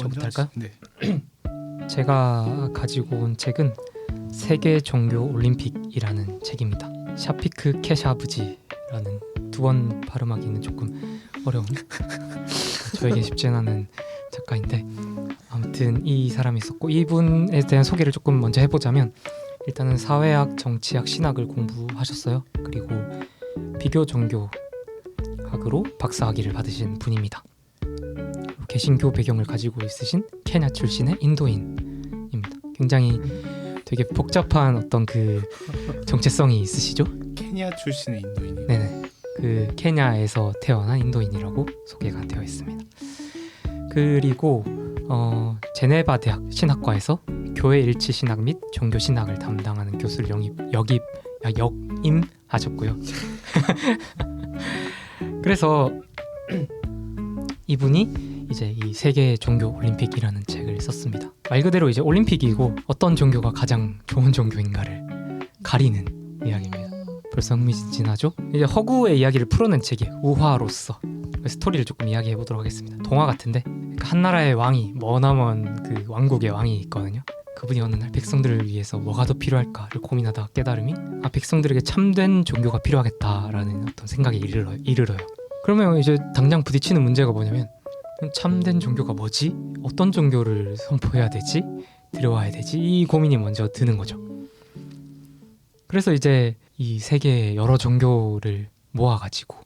저부터 할까요? 네. 제가 가지고 온 책은 세계 종교 올림픽이라는 책입니다. 샤피크 케샤브지라는 두 번 발음하기는 조금 어려운 저에게 쉽지 않은 작가인데 아무튼 이 사람이 있었고 이분에 대한 소개를 조금 먼저 해보자면 일단은 사회학, 정치학, 신학을 공부하셨어요. 그리고 비교 종교학으로 박사학위를 받으신 분입니다. 개신교 배경을 가지고 있으신 케냐 출신의 인도인입니다. 굉장히 되게 복잡한 어떤 그 정체성이 있으시죠? 케냐 출신의 인도인이. 네네. 그 케냐에서 태어난 인도인이라고 소개가 되어 있습니다. 그리고 제네바 대학 신학과에서 교회 일치 신학 및 종교 신학을 담당하는 교수를 역임하셨고요. 그래서 이분이 이제 이 세계 종교 올림픽이라는 책을 썼습니다. 말 그대로 이제 올림픽이고 어떤 종교가 가장 좋은 종교인가를 가리는 이야기입니다. 벌써 흥미진진하죠? 이제 허구의 이야기를 풀어낸 책이 우화로서 스토리를 조금 이야기해 보도록 하겠습니다. 동화 같은데 그러니까 한 나라의 왕이 머나먼 그 왕국의 왕이 있거든요. 그분이 어느 날 백성들을 위해서 뭐가 더 필요할까를 고민하다가 깨달음이 백성들에게 참된 종교가 필요하겠다라는 어떤 생각에 이르러요. 그러면 이제 당장 부딪히는 문제가 뭐냐면 참된 종교가 뭐지? 어떤 종교를 선포해야 되지? 들여와야 되지? 이 고민이 먼저 드는 거죠. 그래서 이제 이 세계의 여러 종교를 모아가지고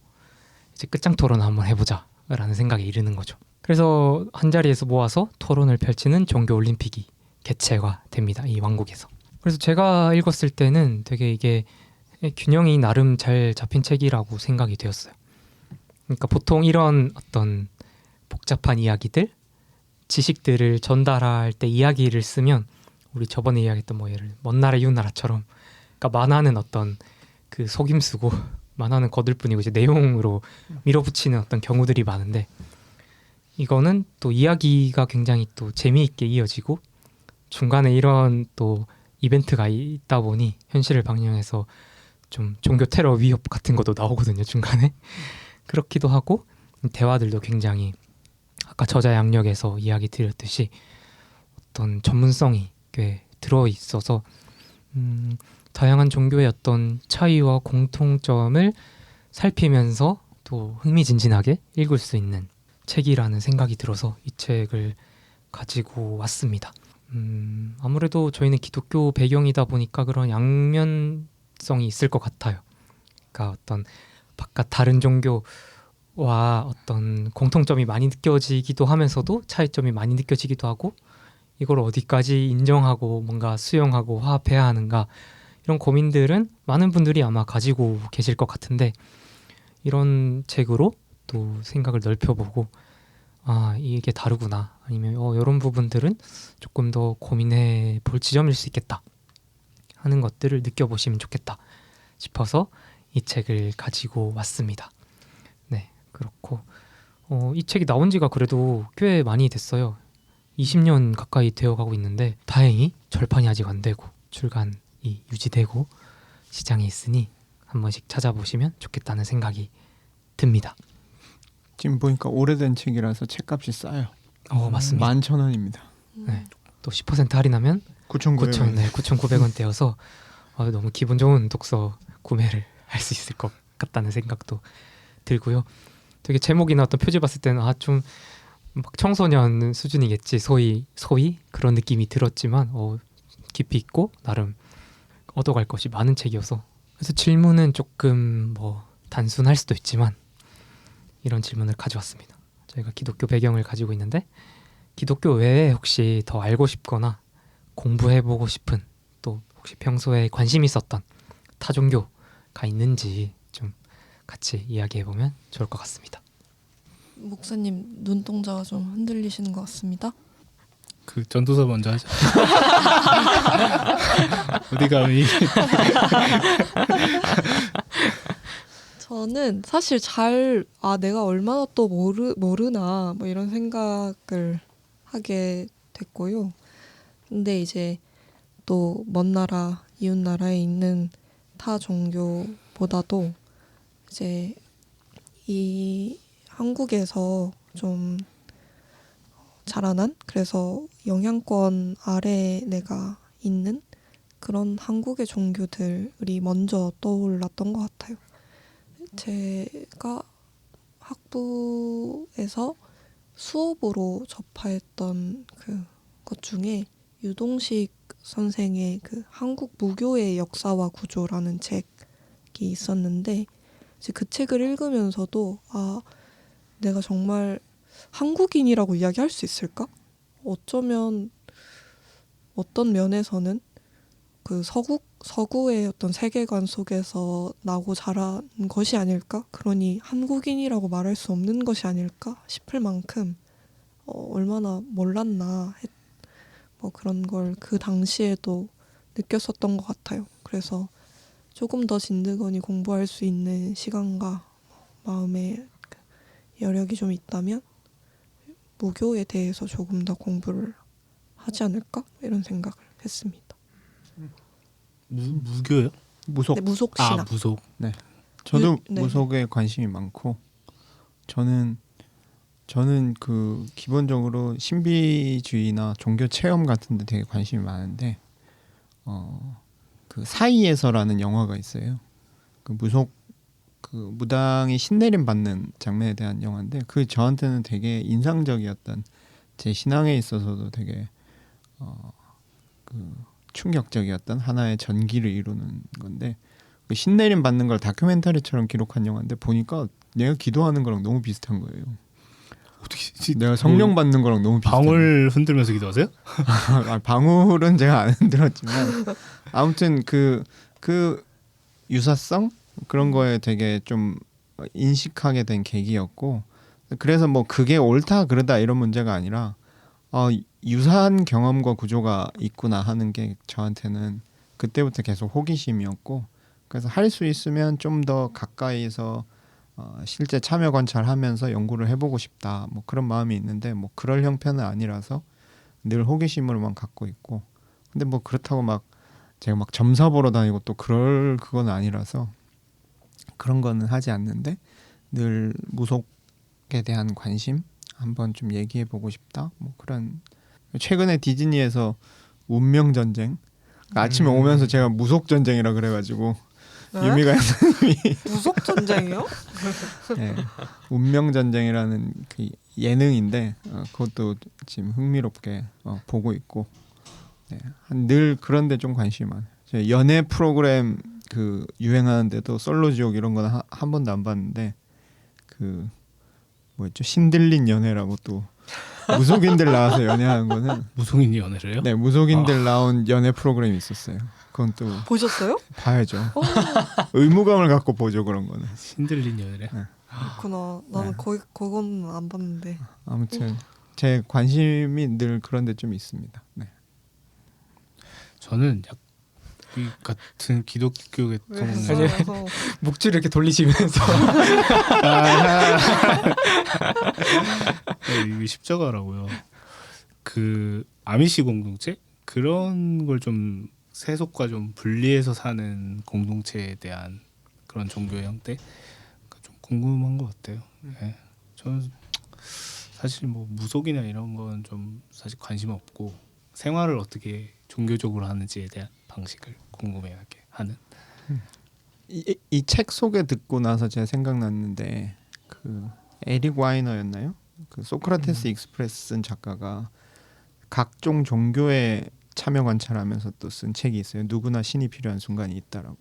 이제 끝장 토론 한번 해보자라는 생각에 이르는 거죠. 그래서 한 자리에서 모아서 토론을 펼치는 종교 올림픽이 개최가 됩니다. 이 왕국에서. 그래서 제가 읽었을 때는 되게 이게 균형이 나름 잘 잡힌 책이라고 생각이 되었어요. 그러니까 보통 이런 어떤 복잡한 이야기들, 지식들을 전달할 때 이야기를 쓰면 우리 저번에 이야기했던 뭐 예를 먼 나라 이웃 나라처럼 그러니까 만화는 어떤 그 속임수고 만화는 거들뿐이고 이제 내용으로 밀어붙이는 어떤 경우들이 많은데 이거는 또 이야기가 굉장히 또 재미있게 이어지고 중간에 이런 또 이벤트가 있다 보니 현실을 방영해서 좀 종교 테러 위협 같은 것도 나오거든요 중간에. 그렇기도 하고 대화들도 굉장히 아까 저자 양력에서 이야기 드렸듯이 어떤 전문성이 꽤 들어있어서 다양한 종교의 어떤 차이와 공통점을 살피면서 또 흥미진진하게 읽을 수 있는 책이라는 생각이 들어서 이 책을 가지고 왔습니다. 아무래도 저희는 기독교 배경이다 보니까 그런 양면성이 있을 것 같아요. 그러니까 어떤 바깥 다른 종교와 어떤 공통점이 많이 느껴지기도 하면서도 차이점이 많이 느껴지기도 하고 이걸 어디까지 인정하고 뭔가 수용하고 화합해야 하는가 이런 고민들은 많은 분들이 아마 가지고 계실 것 같은데 이런 책으로 또 생각을 넓혀보고 이게 다르구나 아니면 이런 부분들은 조금 더 고민해 볼 지점일 수 있겠다 하는 것들을 느껴보시면 좋겠다 싶어서 이 책을 가지고 왔습니다. 네, 그렇고 이 책이 나온 지가 그래도 꽤 많이 됐어요. 20년 가까이 되어가고 있는데 다행히 절판이 아직 안 되고 출간이 유지되고 시장에 있으니 한 번씩 찾아보시면 좋겠다는 생각이 듭니다. 지금 보니까 오래된 책이라서 책값이 싸요. 맞습니다. 11,000원입니다. 네, 또 10% 할인하면 9,900원. 9,900원대여서 너무 기분 좋은 독서 구매를 할 수 있을 것 같다는 생각도 들고요. 되게 제목이나 어떤 표지 봤을 때는 좀 막 청소년 수준이겠지 소위 그런 느낌이 들었지만 깊이 있고 나름 얻어갈 것이 많은 책이어서 그래서 질문은 조금 뭐 단순할 수도 있지만 이런 질문을 가져왔습니다. 저희가 기독교 배경을 가지고 있는데 기독교 외에 혹시 더 알고 싶거나 공부해보고 싶은 또 혹시 평소에 관심 있었던 타 종교가 있는지 좀 같이 이야기해보면 좋을 것 같습니다. 목사님 눈동자가 좀 흔들리시는 것 같습니다. 그 전도서 먼저 하자. 어디 감히. 저는 사실 내가 얼마나 또 모르나 뭐 이런 생각을 하게 됐고요. 근데 이제 또 먼 나라 이웃 나라에 있는 타 종교보다도 이제 이 한국에서 좀 자라난 그래서 영향권 아래에 내가 있는 그런 한국의 종교들이 먼저 떠올랐던 것 같아요. 제가 학부에서 수업으로 접했던 것 중에 유동식 선생의 그 한국 무교의 역사와 구조라는 책이 있었는데 이제 그 책을 읽으면서도 내가 정말 한국인이라고 이야기할 수 있을까? 어쩌면 어떤 면에서는 그 서구의 어떤 세계관 속에서 나고 자란 것이 아닐까? 그러니 한국인이라고 말할 수 없는 것이 아닐까 싶을 만큼 얼마나 몰랐나 뭐 그런 걸 그 당시에도 느꼈었던 것 같아요. 그래서 조금 더 진드건이 공부할 수 있는 시간과 마음의 여력이 좀 있다면 무교에 대해서 조금 더 공부를 하지 않을까? 이런 생각을 했습니다. 무교요? 무속. 네, 무속신앙. 무속. 저도 네. 무속에 관심이 많고 저는 그 기본적으로 신비주의나 종교 체험 같은 데 되게 관심이 많은데 그 사이에서라는 영화가 있어요. 그 무속 그 무당이 신내림 받는 장면에 대한 영화인데 그 저한테는 되게 인상적이었던 제 신앙에 있어서도 되게 그 충격적이었던 하나의 전기를 이루는 건데 그 신내림 받는 걸 다큐멘터리처럼 기록한 영화인데 보니까 내가 기도하는 거랑 너무 비슷한 거예요. 어떻게 내가 성령 받는 거랑 너무 비슷해. 방울 흔들면서 기도하세요? 방울은 제가 안 흔들었지만 아무튼 그 유사성 그런 거에 되게 좀 인식하게 된 계기였고 그래서 뭐 그게 옳다 그르다 이런 문제가 아니라 유사한 경험과 구조가 있구나 하는 게 저한테는 그때부터 계속 호기심이었고 그래서 할 수 있으면 좀 더 가까이서 실제 참여 관찰하면서 연구를 해보고 싶다 뭐 그런 마음이 있는데 뭐 그럴 형편은 아니라서 늘 호기심으로만 갖고 있고 근데 뭐 그렇다고 막 제가 막 점사 보러 다니고 또 그럴 그건 아니라서 그런 거는 하지 않는데 늘 무속에 대한 관심 한번 좀 얘기해 보고 싶다 뭐 그런 최근에 디즈니에서 운명 전쟁 아침에 오면서 제가 무속 전쟁이라 그래가지고 네? 유미가 무속 전쟁이요? 네, 운명 전쟁이라는 그 예능인데 그것도 지금 흥미롭게 보고 있고 네, 늘 그런데 좀 관심이 많아요. 제가 연애 프로그램 그 유행하는데도 솔로 지옥 이런 거는 한 번도 안 봤는데 그 뭐였죠 신들린 연애라고 또 무속인들 나와서 연애하는 거는 무속인이 연애를 해요? 네 무속인들 나온 연애 프로그램이 있었어요. 그건 또 보셨어요? 봐야죠. 의무감을 갖고 보죠 그런 거는. 신들린 연애래. 그렇구나. 나는 그건 안 봤는데. 아무튼 제 관심이 늘 그런 데 좀 있습니다. 네. 저는 이 같은 기독교계 왜 통해 불쌍해서 목줄을 이렇게 돌리시면서 이게 십자가라고요. 그 아미시 공동체 그런 걸 좀 세속과 좀 분리해서 사는 공동체에 대한 그런 종교 형태 좀 궁금한 것 같아요. 네. 저는 사실 뭐 무속이나 이런 건 좀 사실 관심 없고 생활을 어떻게 종교적으로 하는지에 대한 방식을 궁금해하게 하는. 이 책 소개 듣고 나서 제가 생각났는데 그 에릭 와이너였나요? 그 소크라테스 익스프레스 쓴 작가가 각종 종교에 참여 관찰하면서 또 쓴 책이 있어요. 누구나 신이 필요한 순간이 있다라고.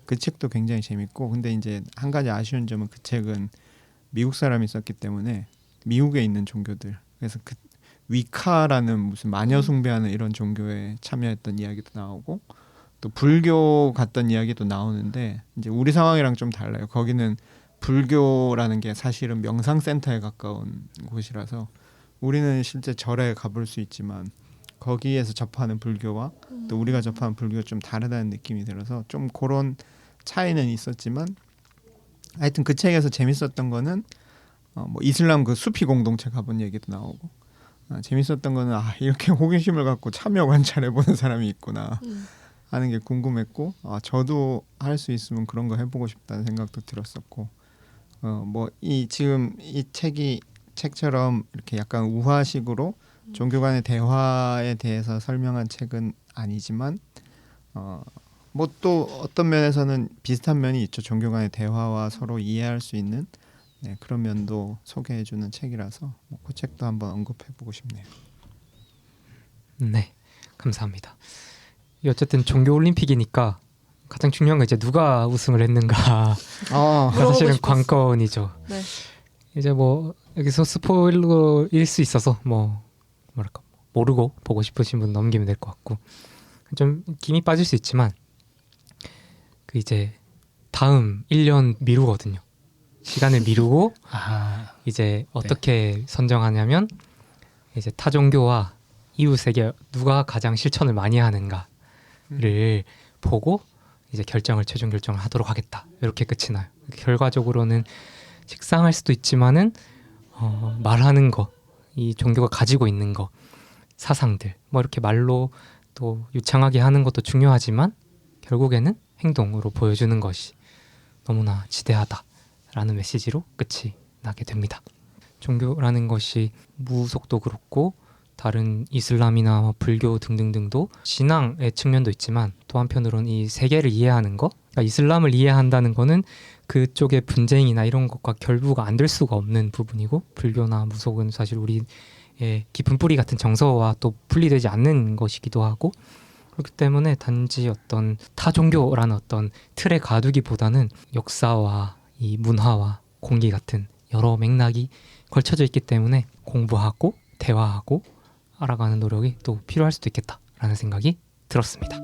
그 책도 굉장히 재밌고 근데 이제 한 가지 아쉬운 점은 그 책은 미국 사람이 썼기 때문에 미국에 있는 종교들 그래서 그 위카라는 무슨 마녀 숭배하는 이런 종교에 참여했던 이야기도 나오고 또 불교 갔던 이야기도 나오는데 이제 우리 상황이랑 좀 달라요. 거기는 불교라는 게 사실은 명상센터에 가까운 곳이라서 우리는 실제 절에 가볼 수 있지만 거기에서 접하는 불교와 또 우리가 접하는 불교가 좀 다르다는 느낌이 들어서 좀 그런 차이는 있었지만 하여튼 그 책에서 재밌었던 거는 뭐 이슬람 그 수피 공동체 가본 얘기도 나오고 재밌었던 거는 이렇게 호기심을 갖고 참여 관찰해보는 사람이 있구나 하는 게 궁금했고 저도 할 수 있으면 그런 거 해보고 싶다는 생각도 들었었고 뭐 이 지금 이 책이 책처럼 이렇게 약간 우화식으로 종교 간의 대화에 대해서 설명한 책은 아니지만 뭐 또 어떤 면에서는 비슷한 면이 있죠. 종교 간의 대화와 서로 이해할 수 있는 그런 면도 소개해주는 책이라서 그 책도 한번 언급해보고 싶네요. 네, 감사합니다. 이 어쨌든 종교 올림픽이니까 가장 중요한 건 이제 누가 우승을 했는가. 물어보고 사실은 싶었어. 관건이죠. 네. 이제 뭐 여기서 스포일러일 수 있어서 뭐 뭐랄까 모르고 보고 싶으신 분 넘기면 될 것 같고 좀 김이 빠질 수 있지만 그 이제 다음 1년 미루거든요. 시간을 미루고 이제 어떻게 선정하냐면 이제 타 종교와 이웃에게 누가 가장 실천을 많이 하는가를 보고 이제 최종 결정을 하도록 하겠다. 이렇게 끝이 나요. 결과적으로는 식상할 수도 있지만은 말하는 거, 이 종교가 가지고 있는 거, 사상들 뭐 이렇게 말로 또 유창하게 하는 것도 중요하지만 결국에는 행동으로 보여주는 것이 너무나 지대하다라는 메시지로 끝이 나게 됩니다. 종교라는 것이 무속도 그렇고 다른 이슬람이나 불교 등등등도 신앙의 측면도 있지만 또 한편으로는 이 세계를 이해하는 것, 그러니까 이슬람을 이해한다는 거는 그쪽의 분쟁이나 이런 것과 결부가 안 될 수가 없는 부분이고 불교나 무속은 사실 우리의 깊은 뿌리 같은 정서와 또 분리되지 않는 것이기도 하고 그렇기 때문에 단지 어떤 타 종교라는 어떤 틀에 가두기보다는 역사와 이 문화와 공기 같은 여러 맥락이 걸쳐져 있기 때문에 공부하고 대화하고 알아가는 노력이 또 필요할 수도 있겠다라는 생각이 들었습니다.